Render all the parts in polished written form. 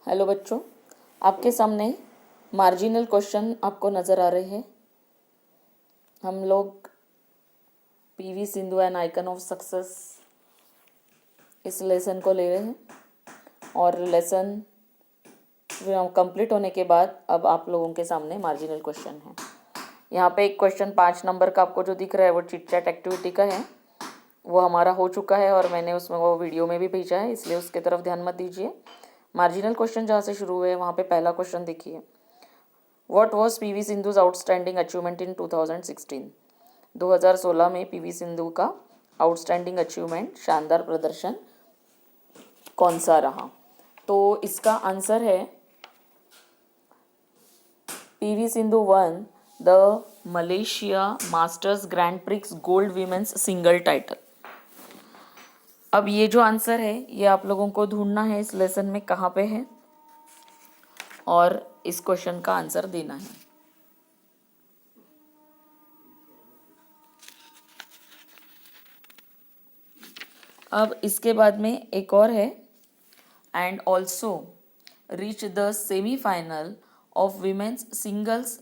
Hello बच्चों, आपके सामने मार्जिनल क्वेश्चन आपको नज़र आ रहे हैं। हम लोग PV Sindhu N icon of success इस लेसन को ले रहे हैं और लेसन कंप्लीट होने के बाद अब आप लोगों के सामने मार्जिनल क्वेश्चन है। यहाँ पे एक क्वेश्चन 5 नंबर का आपको जो दिख रहा है वो चिट चैट एक्टिविटी का है। वो हमारा हो चुका है और मैंने उसमें वो वीडियो में भी भेजा है, इसलिए उसके तरफ ध्यान मत दीजिए। मार्जिनल क्वेश्चन जहाँ से शुरू हुए वहाँ पे पहला क्वेश्चन देखिए। What was PV Sindhu's outstanding achievement in 2016? 2016 में पीवी सिंधु का आउटस्टैंडिंग अचीवमेंट, शानदार प्रदर्शन कौन सा रहा? तो इसका आंसर है PV Sindhu one the Malaysia masters grand prix gold women's single title. अब ये जो आंसर है ये आप लोगों को ढूंढना है इस लेसन में कहाँ पे है और इस क्वेश्चन का आंसर देना है। अब इसके बाद में एक और है, and also reach the semifinal of women's singles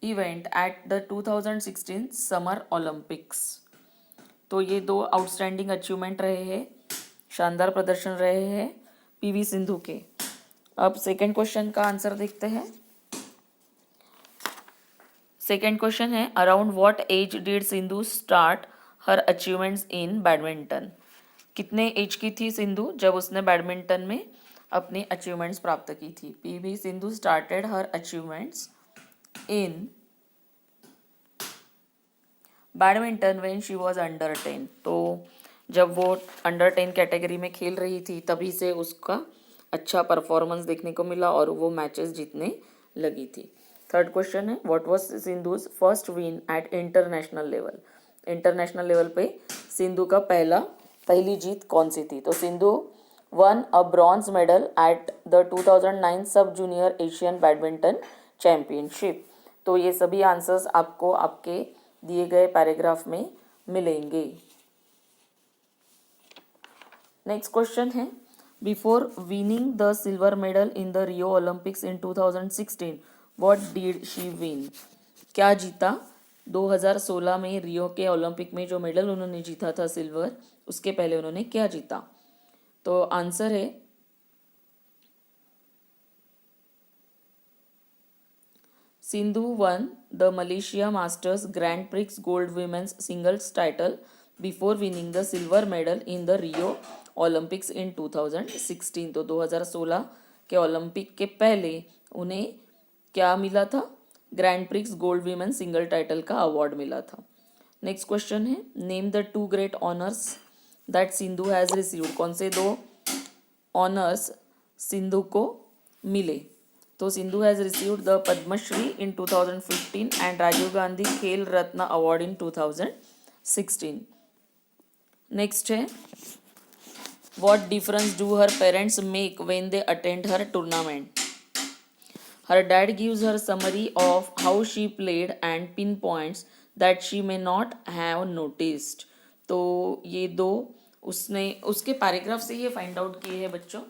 event at the 2016 summer Olympics. तो ये दो आउटस्टैंडिंग अचीवमेंट रहे हैं, शानदार प्रदर्शन रहे हैं पीवी सिंधु के। अब सेकंड क्वेश्चन का आंसर देखते हैं। सेकंड क्वेश्चन है, around what age did Sindhu start her achievements in badminton? कितने एज की थी सिंधु जब उसने बैडमिंटन में अपनी अचीवमेंट्स प्राप्त की थी? PV Sindhu started her achievements in badminton when she was under 10। तो जब वो अंडर 10 कैटेगरी में खेल रही थी तभी से उसका अच्छा परफॉर्मेंस देखने को मिला और वो मैचेस जीतने लगी थी। थर्ड क्वेश्चन है, what was Sindhu's first win at international level? International level पे सिंधु का पहली जीत कौन सी थी? तो Sindhu one a bronze medal at the 2009 सब जूनियर एशियन बैडमिंटन चैम्पियनशिप। तो ये सभी आंसर्स आपको आपके दिए गए पैराग्राफ में मिलेंगे। नेक्स्ट क्वेश्चन है, before winning the silver medal in the Rio Olympics in 2016 what did she win? क्या जीता 2016 में रियो के ओलंपिक में जो मेडल उन्होंने जीता था सिल्वर, उसके पहले उन्होंने क्या जीता? तो आंसर है Sindhu one the Malaysia masters grand prix gold women's singles title before winning the silver medal in the Rio Olympics इन 2016। तो 2016 के ओलंपिक के पहले उन्हें क्या मिला था? Grand prix gold women single title का अवार्ड मिला था। नेक्स्ट क्वेश्चन है, name the two great honours that Sindhu has received. कौन से दो ऑनर्स सिंधु को मिले? तो Sindhu has received the Padma Shri in 2015 and Rajiv Gandhi Khel Ratna award in 2016। Next है, what difference do her parents make when they attend her tournament? Her dad gives her summary of how she played and pin points that she may not have noticed. तो ये दो उसने उसके paragraph से ये find out किए हैं बच्चों।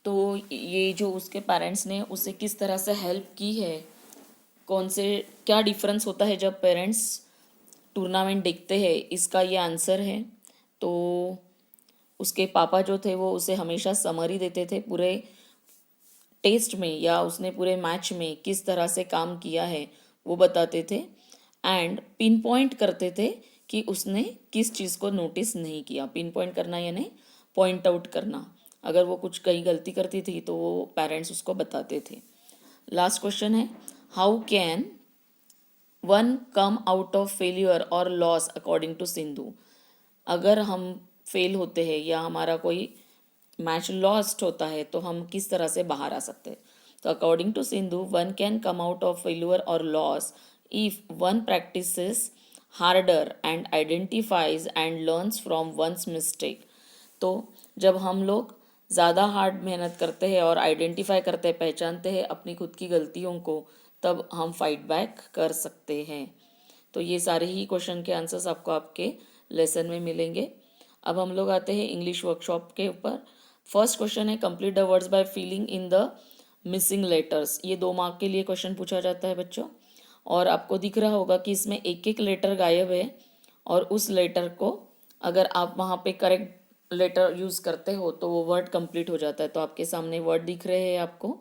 तो ये जो उसके पेरेंट्स ने उसे किस तरह से हेल्प की है, कौन से क्या डिफरेंस होता है जब पेरेंट्स टूर्नामेंट देखते हैं, इसका ये आंसर है। तो उसके पापा जो थे वो उसे हमेशा समरी देते थे पूरे टेस्ट में या उसने पूरे मैच में किस तरह से काम किया है वो बताते थे, एंड पिन पॉइंट करते थे कि उसने किस चीज़ को नोटिस नहीं किया। पिन पॉइंट करना यानी पॉइंट आउट करना, अगर वो कुछ कहीं गलती करती थी तो वो पेरेंट्स उसको बताते थे। लास्ट क्वेश्चन है, how can one come out of failure और लॉस अकॉर्डिंग टू सिंधु? अगर हम फेल होते हैं या हमारा कोई मैच लॉस्ट होता है तो हम किस तरह से बाहर आ सकते हैं? तो according to Sindhu, one can come out of failure और loss if one practises harder and identifies and learns from one's mistake. तो जब हम लोग ज़्यादा हार्ड मेहनत करते हैं और आइडेंटिफाई करते हैं, पहचानते हैं अपनी खुद की गलतियों को, तब हम फाइट बैक कर सकते हैं। तो ये सारे ही क्वेश्चन के आंसर्स आपको आपके लेसन में मिलेंगे। अब हम लोग आते हैं इंग्लिश वर्कशॉप के ऊपर। फर्स्ट क्वेश्चन है complete the words by filling in the missing letters. ये 2 मार्क के लिए क्वेश्चन पूछा जाता है बच्चों, और आपको दिख रहा होगा कि इसमें एक एक लेटर गायब है, और उस लेटर को अगर आप वहाँ पे करेक्ट लेटर यूज़ करते हो तो वो वर्ड कंप्लीट हो जाता है। तो आपके सामने वर्ड दिख रहे हैं आपको,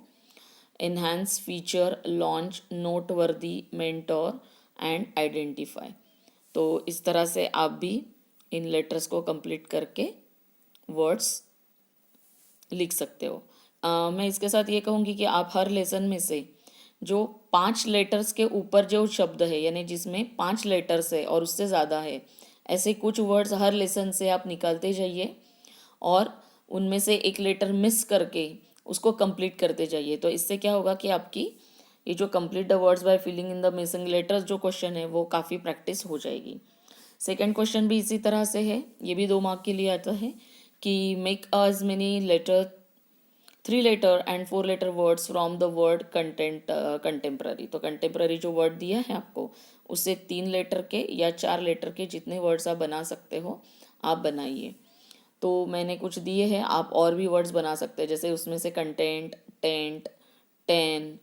एनहांस, फीचर, लॉन्च, नोट वर्दी, मेंटोर एंड आइडेंटिफाई। तो इस तरह से आप भी इन लेटर्स को कंप्लीट करके वर्ड्स लिख सकते हो। मैं इसके साथ ये कहूँगी कि आप हर लेसन में से जो 5 लेटर्स के ऊपर जो शब्द है, यानी जिसमें 5 लेटर्स है और उससे ज़्यादा है, ऐसे कुछ वर्ड्स हर लेसन से आप निकालते जाइए और उनमें से एक लेटर मिस करके उसको कंप्लीट करते जाइए। तो इससे क्या होगा कि आपकी ये जो complete the words by filling in the missing letters जो क्वेश्चन है वो काफ़ी प्रैक्टिस हो जाएगी। सेकेंड क्वेश्चन भी इसी तरह से है, ये भी 2 मार्क के लिए आता है कि make as many letter 3 letter and 4 letter words from the word content contemporary. तो कंटेम्प्ररी जो वर्ड दिया है आपको, उससे 3 लेटर के या 4 लेटर के जितने वर्ड्स आप बना सकते हो आप बनाइए। तो मैंने कुछ दिए हैं, आप और भी वर्ड्स बना सकते हैं, जैसे उसमें से content, tent, ten,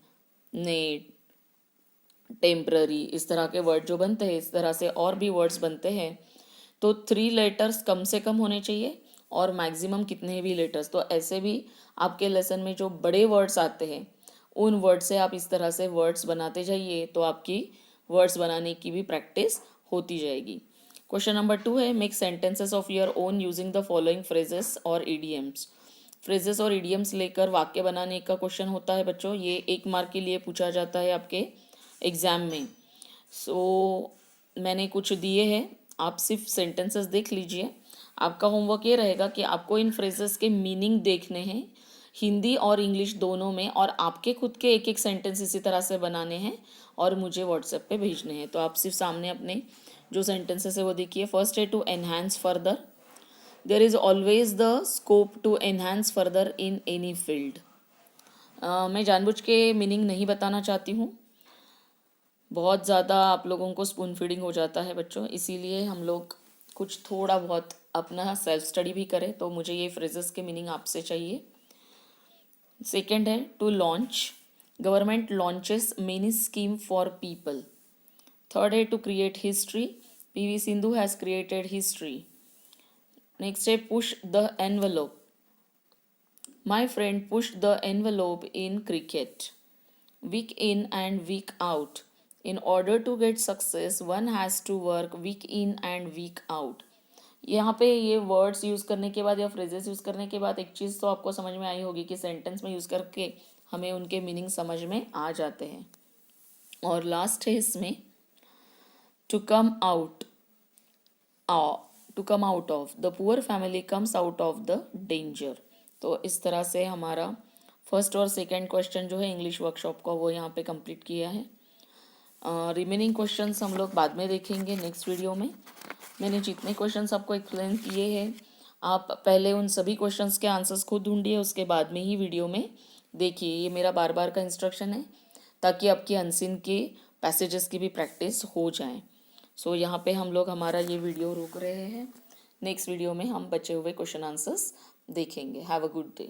net, temporary, इस तरह के वर्ड जो बनते हैं, इस तरह से और भी वर्ड्स बनते हैं। तो 3 लेटर्स कम से कम होने चाहिए और मैक्सिमम कितने भी लेटर्स। तो ऐसे भी आपके लेसन में जो बड़े वर्ड्स आते हैं उन वर्ड से आप इस तरह से वर्ड्स बनाते जाइए, तो आपकी वर्ड्स बनाने की भी प्रैक्टिस होती जाएगी। क्वेश्चन नंबर 2 है make sentences of your own using the following phrases और ईडियम्स। फ्रेजेस और ईडियम्स लेकर वाक्य बनाने का क्वेश्चन होता है बच्चों, ये 1 मार्क के लिए पूछा जाता है आपके एग्ज़ाम में। मैंने कुछ दिए हैं, आप सिर्फ सेंटेंसेस देख लीजिए। आपका होमवर्क ये रहेगा कि आपको इन फ्रेजेस के मीनिंग देखने हैं हिंदी और इंग्लिश दोनों में, और आपके खुद के एक एक सेंटेंस इसी तरह से बनाने हैं और मुझे व्हाट्सएप पे भेजने हैं। तो आप सिर्फ सामने अपने जो सेंटेंसेस है वो देखिए। फर्स्ट है to enhance further, there is always the scope to enhance further in any field. मैं जानबूझ के मीनिंग नहीं बताना चाहती हूँ, बहुत ज़्यादा आप लोगों को स्पून फीडिंग हो जाता है बच्चों, इसीलिए हम लोग कुछ थोड़ा बहुत अपना सेल्फ स्टडी भी करें। तो मुझे ये फ्रेजेस के मीनिंग आपसे चाहिए। सेकेंड है to launch, government launches many scheme for people. Third है to create history, PV Sindhu has created history. Next है push the envelope, my friend push the envelope in cricket. Week in and week out, in order to get success one has to work week in and week out। यहाँ पे ये words use करने के बाद या phrases use करने के बाद एक चीज़ तो आपको समझ में आई होगी कि सेंटेंस में यूज़ करके हमें उनके मीनिंग समझ में आ जाते हैं। और लास्ट है इसमें to come out, to come out of, the poor family comes out of the danger. तो इस तरह से हमारा फर्स्ट और सेकेंड क्वेश्चन जो है इंग्लिश वर्कशॉप का वो यहाँ पे कंप्लीट किया है। रिमेनिंग क्वेश्चंस हम लोग बाद में देखेंगे नेक्स्ट वीडियो में। मैंने जितने क्वेश्चंस आपको एक्सप्लेन किए हैं, आप पहले उन सभी क्वेश्चंस के आंसर्स खुद ढूंढिए, उसके बाद में ही वीडियो में देखिए। ये मेरा बार बार का इंस्ट्रक्शन है ताकि आपकी अनसीन के पैसेजेस की भी प्रैक्टिस हो जाए। यहाँ पे हम लोग हमारा ये वीडियो रोक रहे हैं, नेक्स्ट वीडियो में हम बचे हुए क्वेश्चन आंसर्स देखेंगे। Have a good day.